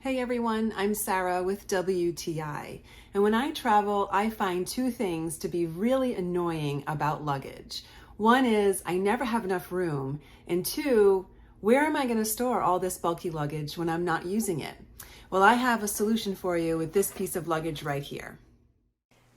Hey everyone, I'm Sarah with WTI, and when I travel, I find two things to be really annoying about luggage. One is I never have enough room, and two, where am I going to store all this bulky luggage when I'm not using it? Well, I have a solution for you with this piece of luggage right here.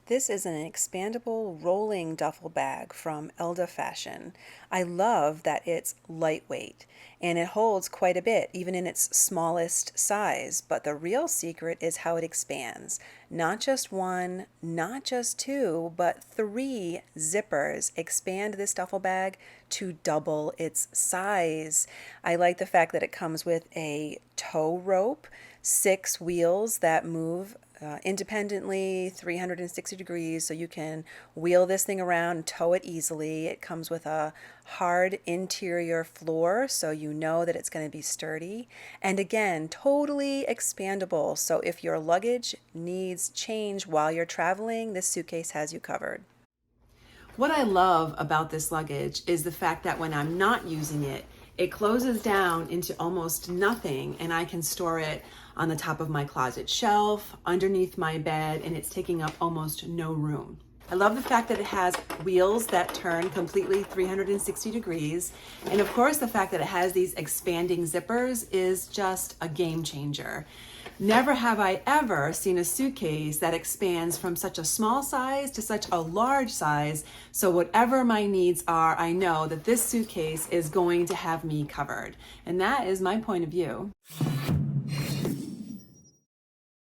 This is an expandable rolling duffel bag from ELDA Fashion. I love that it's lightweight and it holds quite a bit, even in its smallest size. But the real secret is how it expands. Not just one, not just two, but three zippers expand this duffel bag to double its size. I like the fact that it comes with a tow rope, 6 wheels that move independently 360 degrees, so you can wheel this thing around and tow it easily. It comes with a hard interior floor, so you know that it's going to be sturdy. And again, totally expandable, so if your luggage needs change while you're traveling, this suitcase has you covered. What I love about this luggage is the fact that when I'm not using it, it closes down into almost nothing, and I can store it on the top of my closet shelf, underneath my bed, and it's taking up almost no room. I love the fact that it has wheels that turn completely 360 degrees. And of course, the fact that it has these expanding zippers is just a game changer. Never have I ever seen a suitcase that expands from such a small size to such a large size. So whatever my needs are, I know that this suitcase is going to have me covered. And that is my point of view.